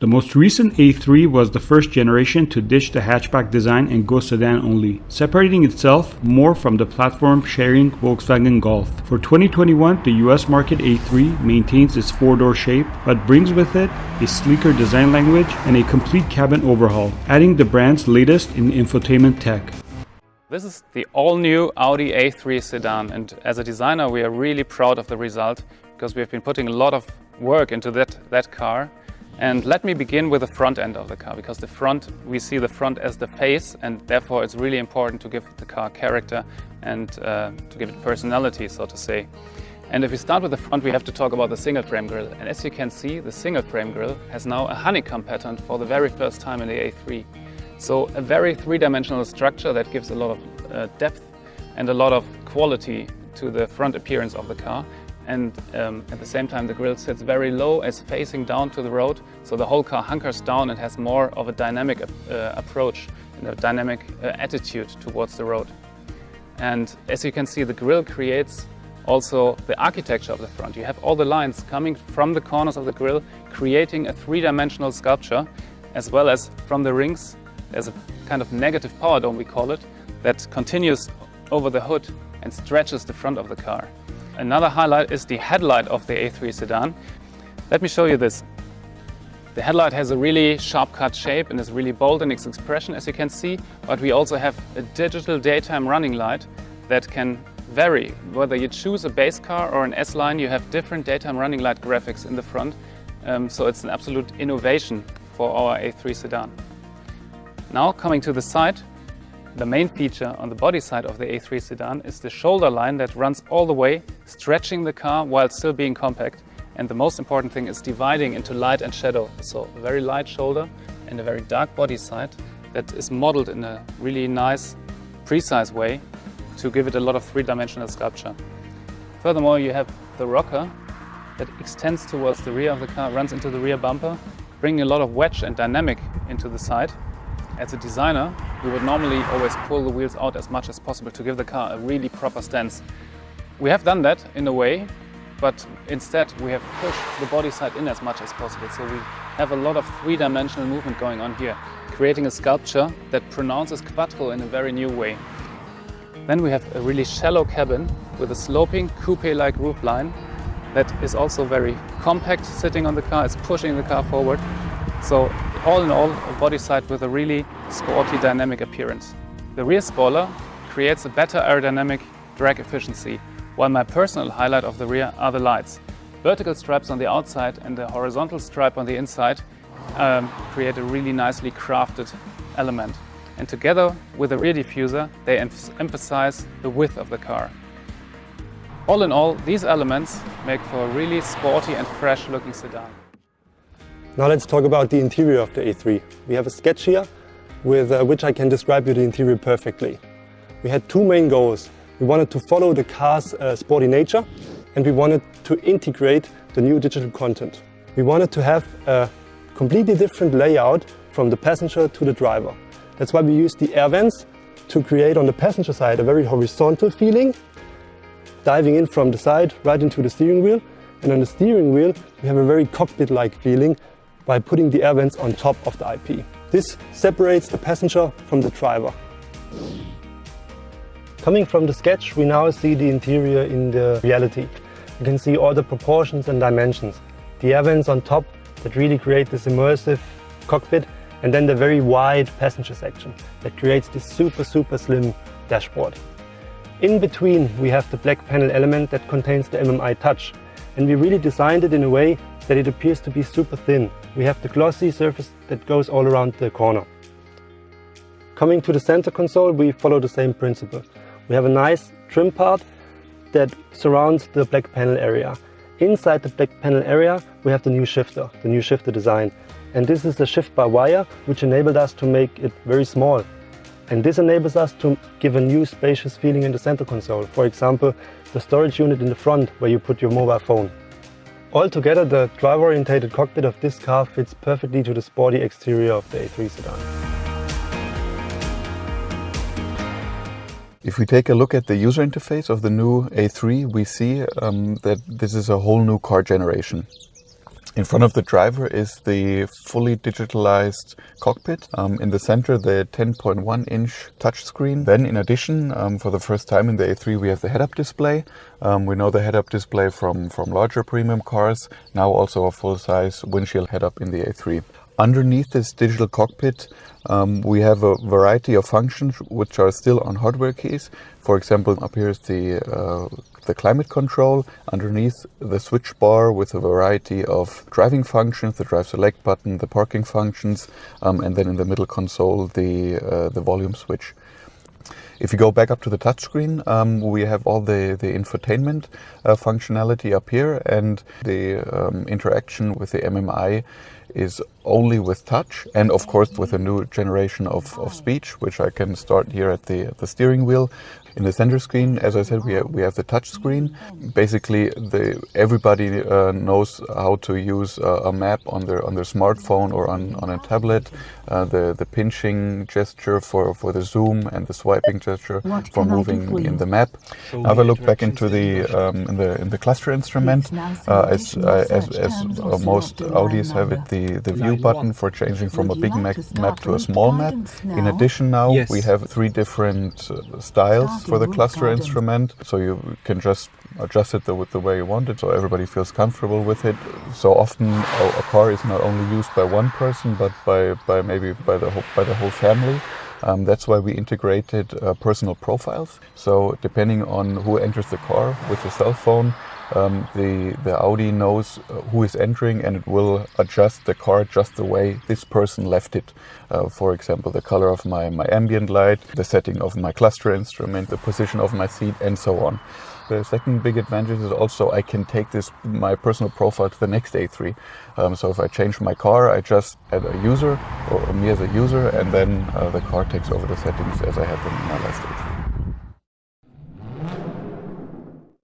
The most recent A3 was the first generation to ditch the hatchback design and go sedan only, separating itself more from the platform-sharing Volkswagen Golf. For 2021, the US market A3 maintains its four-door shape, but brings with it a sleeker design language and a complete cabin overhaul, adding the brand's latest in infotainment tech. This is the all-new Audi A3 sedan, and as a designer we are really proud of the result because we have been putting a lot of work into that car. And let me begin with the front end of the car, because we see the front as the face, and therefore it's really important to give the car character and to give it personality, so to say. And if we start with the front, we have to talk about the single frame grille. And as you can see, the single frame grille has now a honeycomb pattern for the very first time in the A3. So a very three-dimensional structure that gives a lot of depth and a lot of quality to the front appearance of the car. And at the same time the grille sits very low as facing down to the road, so the whole car hunkers down and has more of a dynamic approach and a dynamic attitude towards the road. And as you can see, the grille creates also the architecture of the front. You have all the lines coming from the corners of the grille, creating a three-dimensional sculpture, as well as from the rings. There's a kind of negative power dome, we call it, that continues over the hood and stretches the front of the car. Another highlight is the headlight of the A3 sedan. Let me show you this. The headlight has a really sharp-cut shape and is really bold in its expression, as you can see, but we also have a digital daytime running light that can vary. Whether you choose a base car or an S-Line, you have different daytime running light graphics in the front, so it's an absolute innovation for our A3 sedan. Now coming to the side, the main feature on the body side of the A3 sedan is the shoulder line that runs all the way, stretching the car while still being compact. And the most important thing is dividing into light and shadow. So a very light shoulder and a very dark body side that is modeled in a really nice, precise way to give it a lot of three-dimensional sculpture. Furthermore, you have the rocker that extends towards the rear of the car, runs into the rear bumper, bringing a lot of wedge and dynamic into the side. As a designer, we would normally always pull the wheels out as much as possible to give the car a really proper stance. We have done that in a way, but instead we have pushed the body side in as much as possible. So we have a lot of three-dimensional movement going on here, creating a sculpture that pronounces quattro in a very new way. Then we have a really shallow cabin with a sloping coupe-like roofline that is also very compact sitting on the car, it's pushing the car forward. So all in all, a body side with a really sporty dynamic appearance. The rear spoiler creates a better aerodynamic drag efficiency, while my personal highlight of the rear are the lights. Vertical stripes on the outside and the horizontal stripe on the inside create a really nicely crafted element. And together with the rear diffuser, they emphasize the width of the car. All in all, these elements make for a really sporty and fresh looking sedan. Now let's talk about the interior of the A3. We have a sketch here with which I can describe you the interior perfectly. We had two main goals. We wanted to follow the car's sporty nature, and we wanted to integrate the new digital content. We wanted to have a completely different layout from the passenger to the driver. That's why we used the air vents to create on the passenger side a very horizontal feeling, diving in from the side right into the steering wheel. And on the steering wheel we have a very cockpit-like feeling by putting the air vents on top of the IP. This separates the passenger from the driver. Coming from the sketch, we now see the interior in the reality. You can see all the proportions and dimensions. The air vents on top that really create this immersive cockpit, and then the very wide passenger section that creates this super slim dashboard. In between we have the black panel element that contains the MMI touch, and we really designed it in a way that it appears to be super thin. We have the glossy surface that goes all around the corner. Coming to the center console, we follow the same principle. We have a nice trim part that surrounds the black panel area. Inside the black panel area we have the new shifter design. And this is a shift by wire, which enabled us to make it very small. And this enables us to give a new spacious feeling in the center console. For example, the storage unit in the front where you put your mobile phone. Altogether, the driver-oriented cockpit of this car fits perfectly to the sporty exterior of the A3 sedan. If we take a look at the user interface of the new A3, we see that this is a whole new car generation. In front of the driver is the fully digitalized cockpit. In the center, the 10.1-inch touchscreen. Then in addition, for the first time in the A3, we have the head-up display. We know the head-up display from larger premium cars. Now also a full-size windshield head-up in the A3. Underneath this digital cockpit, we have a variety of functions which are still on hardware keys. For example, up here is the climate control. Underneath the switch bar with a variety of driving functions, the drive select button, the parking functions, and then in the middle console the volume switch. If you go back up to the touchscreen, we have all the infotainment functionality up here, and the interaction with the MMI is only with touch, and of course with a new generation of speech, which I can start here at the steering wheel. In the center screen, as I said, we have the touch screen. Basically, everybody knows how to use a map on their smartphone or on a tablet. The pinching gesture for the zoom and the swiping gesture for moving in the map. Now if I look back into in the cluster instrument, as most Audis have it, the view button for changing from a big map to a small map. In addition, now we have 3 different styles for the cluster instrument, so you can just adjust it the way you want it, so everybody feels comfortable with it. So often a car is not only used by one person, but maybe by the whole family. That's why we integrated personal profiles. So depending on who enters the car with a cell phone, the Audi knows who is entering, and it will adjust the car just the way this person left it. For example, the color of my ambient light, the setting of my cluster instrument, the position of my seat, and so on. The second big advantage is also I can take my personal profile to the next A3. So if I change my car, I just add a user or me as a user, and then the car takes over the settings as I had them in my last A3.